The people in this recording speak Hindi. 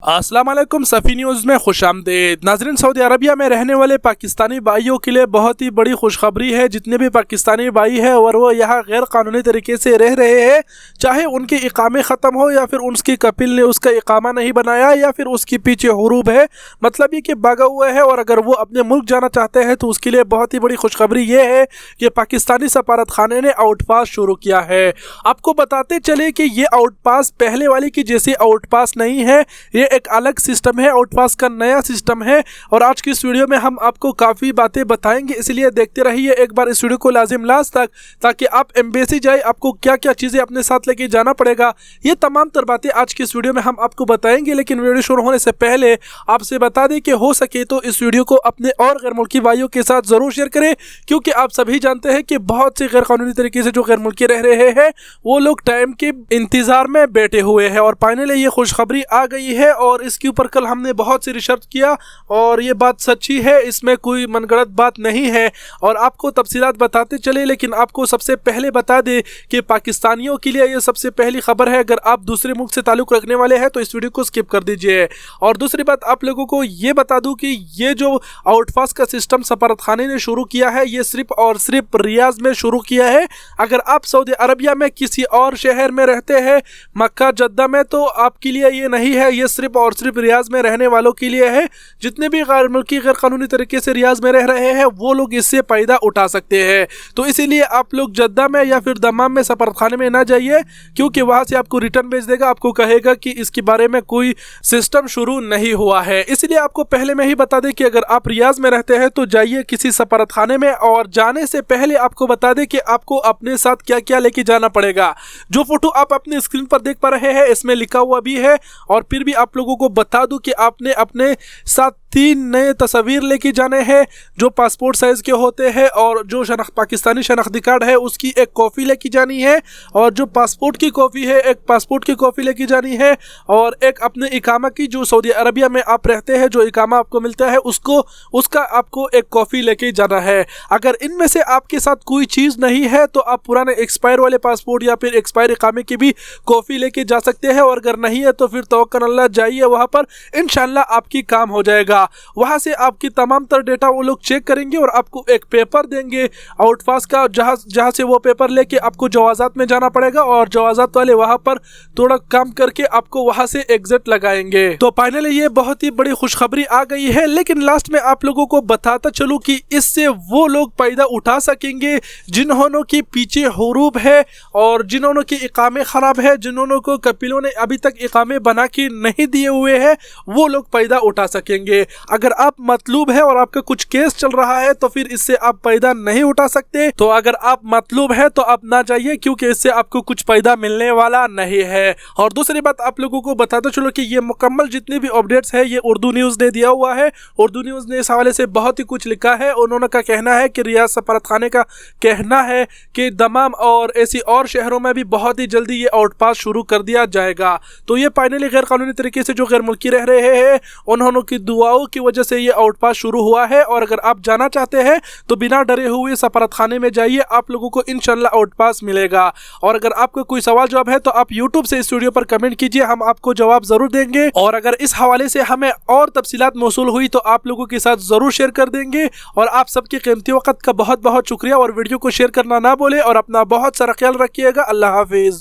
अस्सलाम वालेकुम, सफ़ी न्यूज़ में खुशामदीद। नाज़रीन, सऊदी अरबिया में रहने वाले पाकिस्तानी भाइयों के लिए बहुत ही बड़ी खुशखबरी है। जितने भी पाकिस्तानी भाई हैं और वो यहाँ गैर कानूनी तरीके से रह रहे हैं, चाहे उनके इकामे ख़त्म हो या फिर उसकी कपिल ने उसका इकामा नहीं बनाया या फिर उसके पीछे हुरूब है, मतलब ये कि भागा हुआ है और अगर वो अपने मुल्क जाना चाहते हैं तो उसके लिए बहुत ही बड़ी खुशखबरी ये है कि पाकिस्तानी सफारत खाने ने आउटपास शुरू किया है। आपको बताते चले कि ये आउटपास पहले वाली की जैसी आउटपास नहीं है, ये एक अलग सिस्टम है। आउटपास का नया सिस्टम है और आज की इस वीडियो में हम आपको काफ़ी बातें बताएंगे, इसलिए देखते रहिए एक बार इस वीडियो को लाजिम लास्ट तक, ताकि आप एम्बेसी जाए आपको क्या क्या चीज़ें अपने साथ लेके जाना पड़ेगा, ये तमाम तर बातें आज की इस वीडियो में हम आपको बताएंगे। लेकिन वीडियो शुरू होने से पहले आपसे बता दें कि हो सके तो इस वीडियो को अपने और गैर मुल्की भाइयों के साथ ज़रूर शेयर करें, क्योंकि आप सभी जानते हैं कि बहुत से गैर कानूनी तरीके से जो गैर मुल्की रह रहे हैं वो लोग टाइम के इंतज़ार में बैठे हुए हैं और फाइनली ये खुशखबरी आ गई है। और इसके ऊपर कल हमने बहुत सी रिसर्च किया और ये बात सच्ची है, इसमें कोई मनगढ़ंत बात नहीं है और आपको तफसीलात बताते चले। लेकिन आपको सबसे पहले बता दें कि पाकिस्तानियों के लिए ये सबसे पहली खबर है। अगर आप दूसरे मुल्क से ताल्लुक़ रखने वाले हैं तो इस वीडियो को स्किप कर दीजिए। और दूसरी बात आप लोगों को ये बता दूं कि ये जो आउटपास का सिस्टम सफारत खाने ने शुरू किया है, ये सिर्फ और सिर्फ रियाज में शुरू किया है। अगर आप सऊदी अरबिया में किसी और शहर में रहते हैं, मक्का जद्दा में, तो आपके लिए ये नहीं है, ये सिर्फ और सिर्फ रियाज में रहने वालों के लिए है। जितने भी गैर मुल्की गैर कानूनी तरीके से रियाज में रह रहे हैं वो लोग इससे फ़ायदा उठा सकते हैं। तो इसीलिए आप लोग जद्दा में या फिर दमाम में सफारत खाने में ना जाइए, क्योंकि वहाँ से आपको रिटर्न भेज देगा, आपको कहेगा कि इसके बारे में कोई सिस्टम शुरू नहीं हुआ है। इसलिए आपको पहले में ही बता दें कि अगर आप रियाज में रहते हैं तो जाइए किसी सफारत खाने में, और जाने से पहले आपको बता दें कि आपको अपने साथ क्या क्या लेके जाना पड़ेगा। जो फोटो आप अपने स्क्रीन पर देख पा रहे हैं इसमें लिखा हुआ भी है, और फिर भी आप लोगों को बता दूं कि आपने अपने साथ 3 नए तस्वीर लेके जाने हैं जो पासपोर्ट साइज़ के होते हैं, और जो पाकिस्तानी शनाख्ती कार्ड है उसकी एक कॉपी लेके जानी है, और जो पासपोर्ट की कॉपी है एक पासपोर्ट की कॉपी लेके जानी है, और एक अपने इकामा की, जो सऊदी अरबिया में आप रहते हैं जो इकामा आपको मिलता है उसका आपको एक कॉपी लेके जाना है। अगर इनमें से आपके साथ कोई चीज़ नहीं है तो आप पुराने एक्सपायर वाले पासपोर्ट या फिर एक्सपायर इकामे की भी कॉपी लेके जा सकते हैं, और अगर नहीं है तो फिर तवक्कल अल्लाह, जाइए वहाँ पर, इंशाल्लाह आपकी काम हो जाएगा। वहां से आपकी तमाम तर डेटा वो लोग चेक करेंगे और आपको एक पेपर देंगे आउटपास का, जहां से वो पेपर लेके आपको जवाजात में जाना पड़ेगा, और जवाजात वाले वहां पर थोड़ा काम करके आपको वहां से एग्जिट लगाएंगे। तो फाइनली ये बहुत ही बड़ी खुशखबरी आ गई है। लेकिन लास्ट में आप लोगों को बताता चलूं कि इससे वो लोग फायदा उठा सकेंगे जिन्होंने के पीछे हुरूब है और जिन्होंने के इकामे खराब है, जिन्होंने को कपिलों ने अभी तक इकामे बना के नहीं दिए हुए हैं, वो लोग फायदा उठा सकेंगे। अगर आप मतलूब है और आपका कुछ केस चल रहा है तो फिर इससे आप फायदा नहीं उठा सकते। तो अगर आप मतलूब है तो आप ना जाइए, क्योंकि इससे आपको कुछ फायदा मिलने वाला नहीं है। और दूसरी बात आप लोगों को बताते चलो कि ये मुकम्मल जितनी भी अपडेट्स है ये उर्दू न्यूज़ ने दिया हुआ है। उर्दू न्यूज़ ने इस हवाले से बहुत ही कुछ लिखा है। उन्होंने का कहना है कि रियाज सफारत खाने का कहना है कि दमाम और ऐसी और शहरों में भी बहुत ही जल्दी ये आउटपास शुरू कर दिया जाएगा। तो ये फाइनली गैर कानूनी तरीके से जो गैर मुल्की रह रहे हैं उन्होंने की दुआओं की वजह से ये आउटपास शुरू हुआ है। और अगर आप जाना चाहते हैं तो बिना डरे हुए सफारत खाने में जाइए, आप लोगों को इंशाल्लाह आउटपास मिलेगा। और अगर आपको कोई सवाल जवाब है तो आप यूट्यूब से इस वीडियो पर कमेंट कीजिए, हम आपको जवाब जरूर देंगे। और अगर इस हवाले से हमें और तफसीलात मौसूल हुई तो आप लोगों के साथ जरूर शेयर कर देंगे। और आप सबके कीमती वक्त का बहुत बहुत शुक्रिया, और वीडियो को शेयर करना ना भूलें और अपना बहुत सारा ख्याल रखिएगा। अल्लाह हाफिज।